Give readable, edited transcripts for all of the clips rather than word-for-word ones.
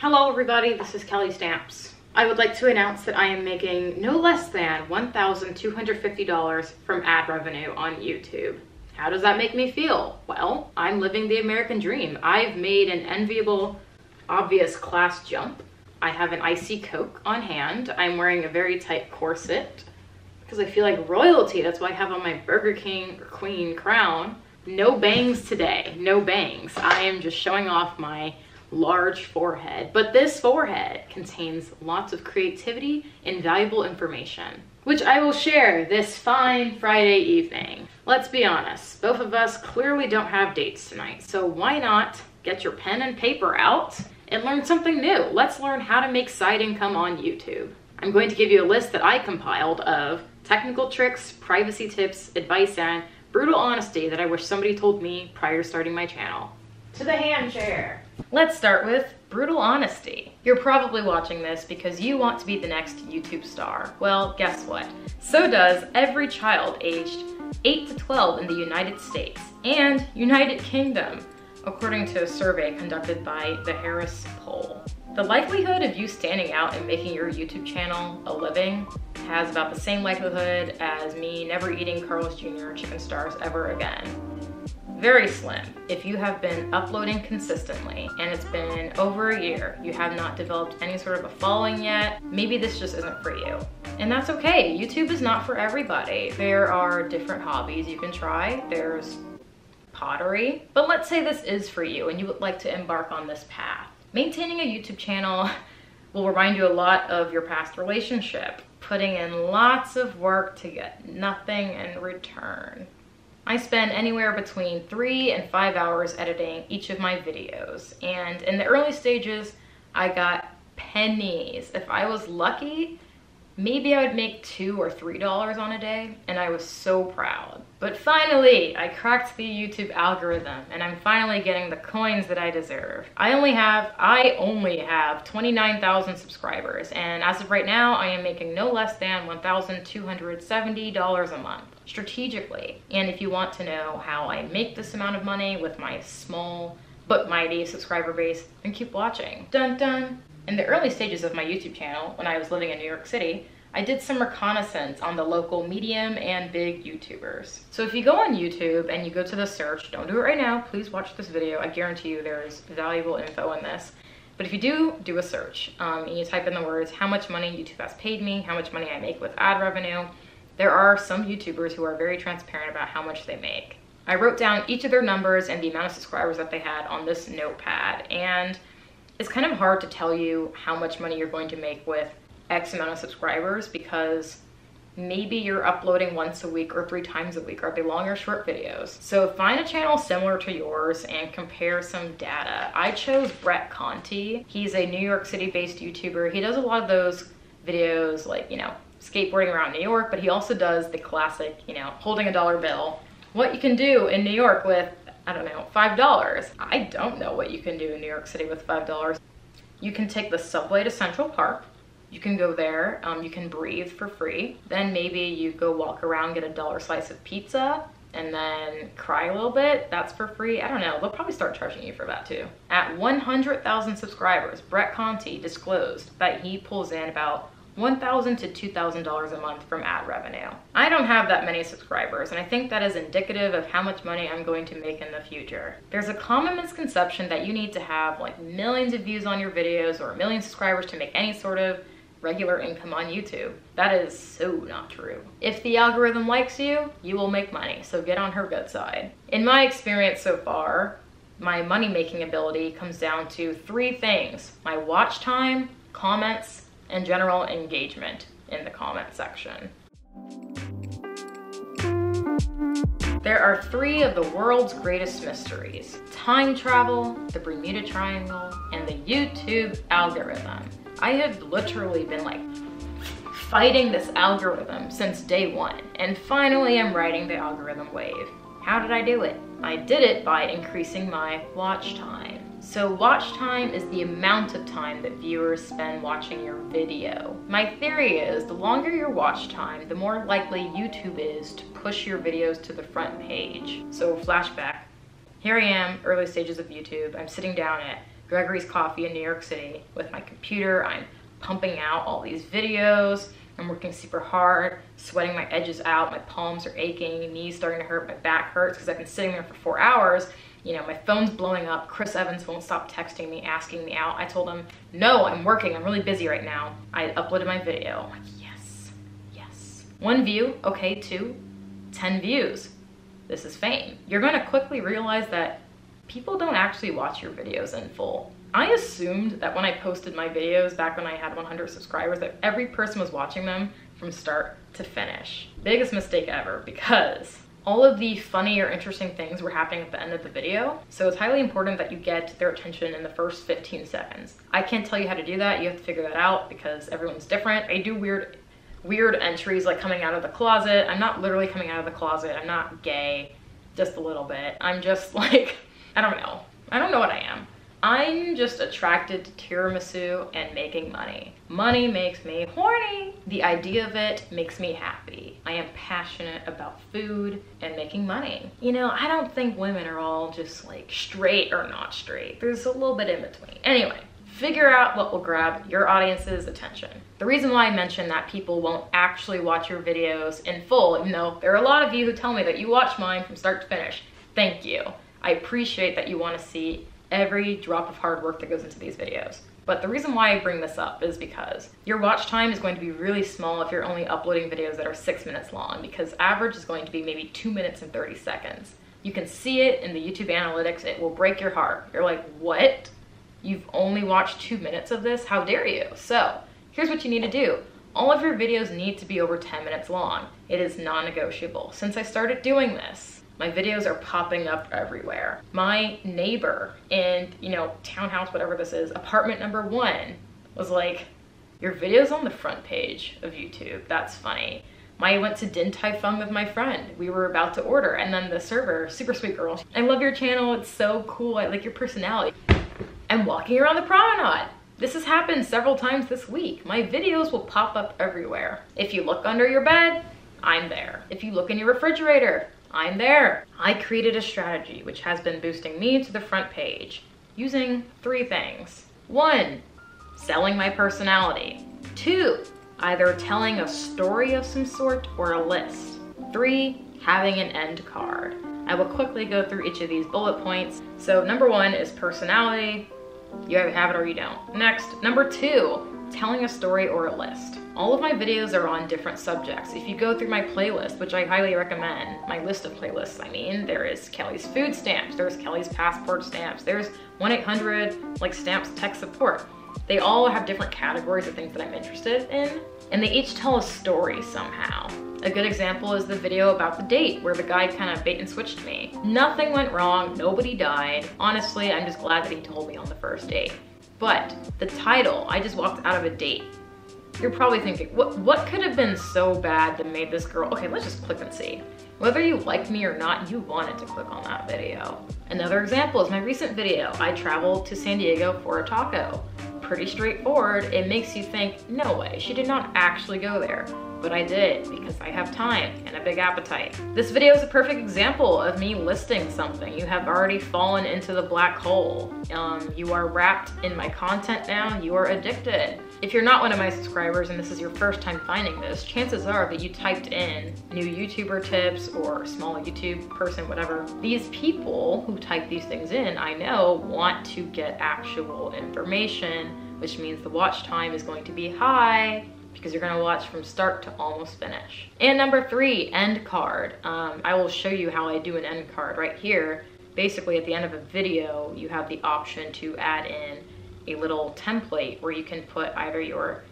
Hello everybody, this is Kelly Stamps. I would like to announce that I am making no less than $1,250 from ad revenue on YouTube. How does that make me feel? Well, I'm living the American dream. I've made an enviable, obvious class jump. I have an icy Coke on hand. I'm wearing a very tight corset because I feel like royalty. That's why I have on my Burger King or Queen crown. No bangs today, no bangs. I am just showing off my large forehead, but this forehead contains lots of creativity and valuable information, which I will share this fine Friday evening. Let's be honest, both of us clearly don't have dates tonight, so why not get your pen and paper out and learn something new? Let's learn how to make side income on YouTube. I'm going to give you a list that I compiled of technical tricks, privacy tips, advice, and brutal honesty that I wish somebody told me prior to starting my channel. To the hand chair. Let's start with brutal honesty. You're probably watching this because you want to be the next YouTube star. Well, guess what? So does every child aged 8 to 12 in the United States and United Kingdom, according to a survey conducted by the Harris Poll. The likelihood of you standing out and making your YouTube channel a living has about the same likelihood as me never eating Carl's Jr. chicken stars ever again. Very slim. If you have been uploading consistently and it's been over a year, you have not developed any sort of a following yet, maybe this just isn't for you. And that's okay. YouTube is not for everybody. There are different hobbies you can try. There's pottery. But let's say this is for you and you would like to embark on this path. Maintaining a YouTube channel will remind you a lot of your past relationship, putting in lots of work to get nothing in return. I spend anywhere between 3 and 5 hours editing each of my videos, and in the early stages, I got pennies. If I was lucky, maybe I would make $2 or $3 on a day, and I was so proud. But finally, I cracked the YouTube algorithm, and I'm finally getting the coins that I deserve. I only have 29,000 subscribers, and as of right now, I am making no less than $1,270 a month, strategically. And if you want to know how I make this amount of money with my small but mighty subscriber base, then keep watching. Dun dun! In the early stages of my YouTube channel, when I was living in New York City, I did some reconnaissance on the local medium and big YouTubers. So if you go on YouTube and you go to the search, don't do it right now, please watch this video. I guarantee you there's valuable info in this. But if you do a search and you type in the words, how much money YouTube has paid me, how much money I make with ad revenue, there are some YouTubers who are very transparent about how much they make. I wrote down each of their numbers and the amount of subscribers that they had on this notepad, and it's kind of hard to tell you how much money you're going to make with X amount of subscribers because maybe you're uploading once a week or 3 times a week. Are they long or short videos? So find a channel similar to yours and compare some data. I chose Brett Conti. He's a New York City based YouTuber. He does a lot of those videos like, skateboarding around New York, but he also does the classic, holding a dollar bill. What you can do in New York with, I don't know, $5. I don't know what you can do in New York City with $5. You can take the subway to Central Park. You can go there, you can breathe for free. Then maybe you go walk around, get a $1 slice of pizza, and then cry a little bit. That's for free. I don't know, they'll probably start charging you for that too. At 100,000 subscribers, Brett Conti disclosed that he pulls in about $1,000 to $2,000 a month from ad revenue. I don't have that many subscribers, and I think that is indicative of how much money I'm going to make in the future. There's a common misconception that you need to have like millions of views on your videos or 1 million subscribers to make any sort of regular income on YouTube. That is so not true. If the algorithm likes you, you will make money, so get on her good side. In my experience so far, my money-making ability comes down to 3 things: my watch time, comments, and general engagement in the comment section. There are 3 of the world's greatest mysteries: time travel, the Bermuda Triangle, and the YouTube algorithm. I have literally been fighting this algorithm since day 1, and finally I'm riding the algorithm wave. How did I do it? I did it by increasing my watch time. So watch time is the amount of time that viewers spend watching your video. My theory is the longer your watch time, the more likely YouTube is to push your videos to the front page. So flashback, here I am, early stages of YouTube. I'm sitting down at Gregory's Coffee in New York City with my computer. I'm pumping out all these videos. I'm working super hard, sweating my edges out, my palms are aching, knees starting to hurt, my back hurts because I've been sitting there for 4 hours. You know, my phone's blowing up. Chris Evans won't stop texting me, asking me out. I told him, no, I'm working. I'm really busy right now. I uploaded my video. I'm like, yes, yes. 1 view, okay, 2, 10 views. This is fame. You're gonna quickly realize that people don't actually watch your videos in full. I assumed that when I posted my videos back when I had 100 subscribers that every person was watching them from start to finish. Biggest mistake ever, because all of the funny or interesting things were happening at the end of the video. So it's highly important that you get their attention in the first 15 seconds. I can't tell you how to do that. You have to figure that out because everyone's different. I do weird entries like coming out of the closet. I'm not literally coming out of the closet. I'm not gay, just a little bit. I'm just like, I don't know. I don't know what I am. I'm just attracted to tiramisu and making money. Money makes me horny. The idea of it makes me happy. I am passionate about food and making money. You know, I don't think women are all just like straight or not straight. There's a little bit in between. Anyway, figure out what will grab your audience's attention. The reason why I mentioned that people won't actually watch your videos in full, even though there are a lot of you who tell me that you watch mine from start to finish. Thank you. I appreciate that you want to see every drop of hard work that goes into these videos. But the reason why I bring this up is because your watch time is going to be really small if you're only uploading videos that are 6 minutes long, because average is going to be maybe 2 minutes and 30 seconds. You can see it in the YouTube analytics. It will break your heart. You're like, what? You've only watched 2 minutes of this? How dare you? So here's what you need to do. All of your videos need to be over 10 minutes long. It is non-negotiable. Since I started doing this, my videos are popping up everywhere. My neighbor in, you know, townhouse, whatever this is, apartment number 1 was like, your video's on the front page of YouTube. That's funny. I went to Din Tai Fung with my friend. We were about to order, and then the server, super sweet girl, I love your channel. It's so cool. I like your personality. I'm walking around the promenade. This has happened several times this week. My videos will pop up everywhere. If you look under your bed, I'm there. If you look in your refrigerator, I'm there. I created a strategy which has been boosting me to the front page using 3 things. 1, selling my personality. 2, either telling a story of some sort or a list. 3, having an end card. I will quickly go through each of these bullet points. So number 1 is personality. You either have it or you don't. Next, number 2, telling a story or a list. All of my videos are on different subjects. If you go through my playlist, which I highly recommend, my list of playlists, I mean, there is Kelly's food stamps, there's Kelly's passport stamps, there's 1-800 like stamps tech support. They all have different categories of things that I'm interested in, and they each tell a story somehow. A good example is the video about the date where the guy kind of bait and switched me. Nothing went wrong, nobody died. Honestly, I'm just glad that he told me on the first date. But the title, I just walked out of a date. You're probably thinking, what could have been so bad that made this girl? Okay, let's just click and see. Whether you liked me or not, you wanted to click on that video. Another example is my recent video. I traveled to San Diego for a taco. Pretty straightforward. It makes you think, no way, she did not actually go there. But I did, because I have time and a big appetite. This video is a perfect example of me listing something. You have already fallen into the black hole. You are wrapped in my content now. You are addicted. If you're not one of my subscribers and this is your first time finding this, chances are that you typed in new YouTuber tips or small YouTube person, whatever. These people who type these things in, I know, want to get actual information, which means the watch time is going to be high, because you're gonna watch from start to almost finish. And number 3, end card. I will show you how I do an end card right here. Basically, at the end of a video, you have the option to add in a little template where you can put either your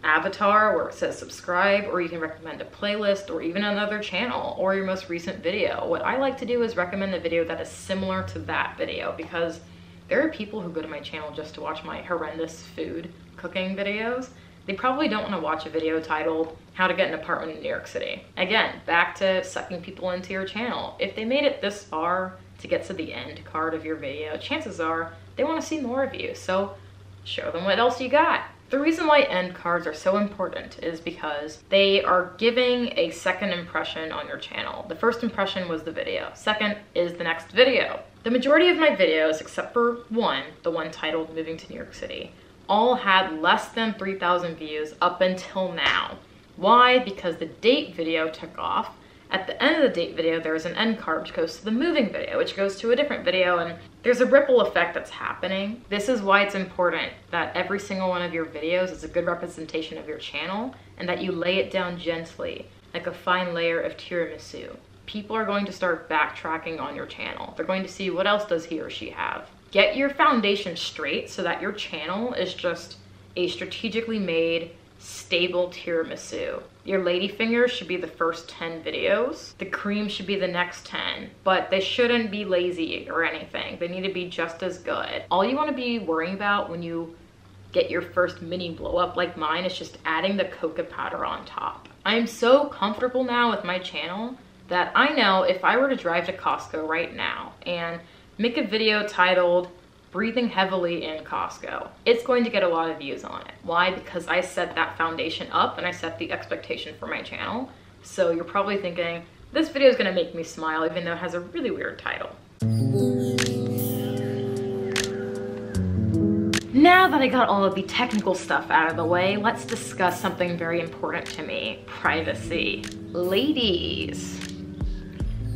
avatar where it says subscribe, or you can recommend a playlist or even another channel or your most recent video. What I like to do is recommend a video that is similar to that video, because there are people who go to my channel just to watch my horrendous food cooking videos. They probably don't want to watch a video titled How to Get an Apartment in New York City. Again, back to sucking people into your channel. If they made it this far to get to the end card of your video, chances are they want to see more of you. So show them what else you got. The reason why end cards are so important is because they are giving a second impression on your channel. The first impression was the video. Second is the next video. The majority of my videos, except for one, the one titled Moving to New York City, all had less than 3,000 views up until now. Why? Because the date video took off. At the end of the date video, there's an end card which goes to the moving video, which goes to a different video, and there's a ripple effect that's happening. This is why it's important that every single one of your videos is a good representation of your channel and that you lay it down gently, like a fine layer of tiramisu. People are going to start backtracking on your channel. They're going to see what else does he or she have. Get your foundation straight so that your channel is just a strategically made, stable tiramisu. Your ladyfingers should be the first 10 videos. The cream should be the next 10, but they shouldn't be lazy or anything. They need to be just as good. All you want to be worrying about when you get your first mini blow up like mine is just adding the cocoa powder on top. I'm so comfortable now with my channel that I know if I were to drive to Costco right now and make a video titled Breathing Heavily in Costco, it's going to get a lot of views on it. Why? Because I set that foundation up and I set the expectation for my channel. So you're probably thinking, this video is gonna make me smile even though it has a really weird title. Now that I got all of the technical stuff out of the way, let's discuss something very important to me, privacy. Ladies,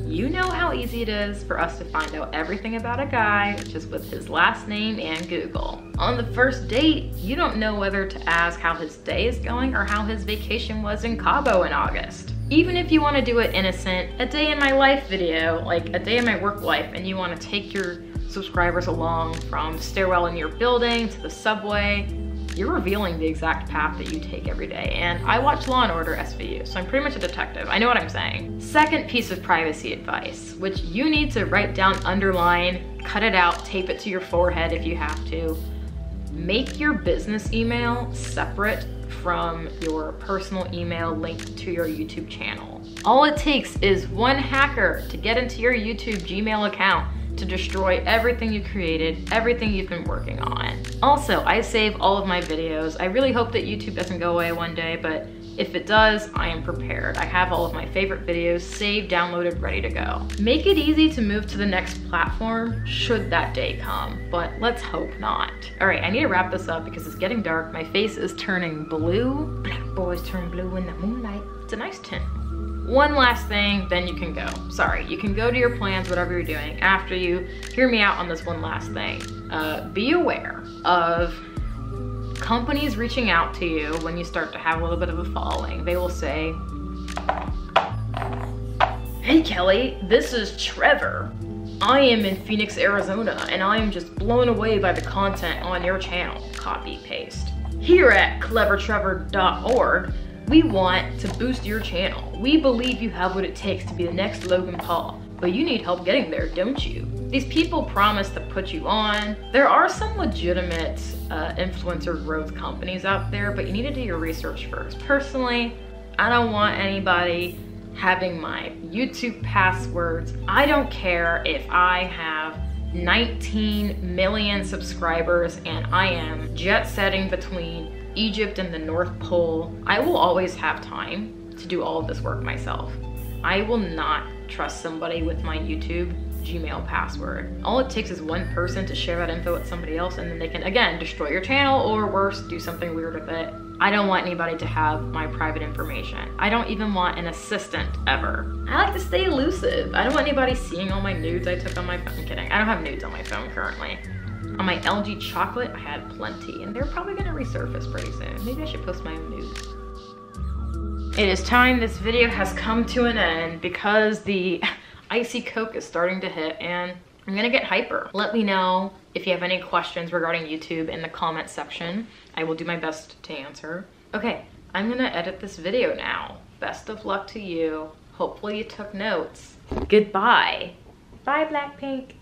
you know how easy it is for us to find out everything about a guy just with his last name and Google. On the first date, you don't know whether to ask how his day is going or how his vacation was in Cabo in August. Even if you want to do it innocent, a day in my life video, like a day in my work life, and you want to take your subscribers along from the stairwell in your building to the subway, you're revealing the exact path that you take every day. And I watch Law & Order SVU, so I'm pretty much a detective. I know what I'm saying. Second piece of privacy advice, which you need to write down, underline, cut it out, tape it to your forehead if you have to. Make your business email separate from your personal email linked to your YouTube channel. All it takes is one hacker to get into your YouTube Gmail account to destroy everything you created, everything you've been working on. Also, I save all of my videos. I really hope that YouTube doesn't go away one day, but if it does, I am prepared. I have all of my favorite videos saved, downloaded, ready to go. Make it easy to move to the next platform should that day come, but let's hope not. All right, I need to wrap this up because it's getting dark. My face is turning blue. Black boys turn blue in the moonlight. It's a nice tint. One last thing, then you can go. Sorry, you can go to your plans, whatever you're doing, after you hear me out on this one last thing. Be aware of companies reaching out to you when you start to have a little bit of a following. They will say, hey Kelly, this is Trevor. I am in Phoenix, Arizona, and I am just blown away by the content on your channel. Copy, paste. Here at clevertrevor.org, we want to boost your channel. We believe you have what it takes to be the next Logan Paul, but you need help getting there, don't you? These people promise to put you on. There are some legitimate influencer growth companies out there, but you need to do your research first. Personally, I don't want anybody having my YouTube passwords. I don't care if I have 19 million subscribers and I am jet setting between Egypt and the North Pole. I will always have time to do all of this work myself. I will not trust somebody with my YouTube Gmail password. All it takes is one person to share that info with somebody else and then they can, again, destroy your channel or worse, do something weird with it. I don't want anybody to have my private information. I don't even want an assistant ever. I like to stay elusive. I don't want anybody seeing all my nudes I took on my phone. I'm kidding, I don't have nudes on my phone currently. On my LG chocolate, I had plenty, and they're probably gonna resurface pretty soon. Maybe I should post my own nudes. It is time. This video has come to an end because the icy Coke is starting to hit, and I'm gonna get hyper. Let me know if you have any questions regarding YouTube in the comment section. I will do my best to answer. Okay, I'm gonna edit this video now. Best of luck to you. Hopefully you took notes. Goodbye. Bye, Blackpink.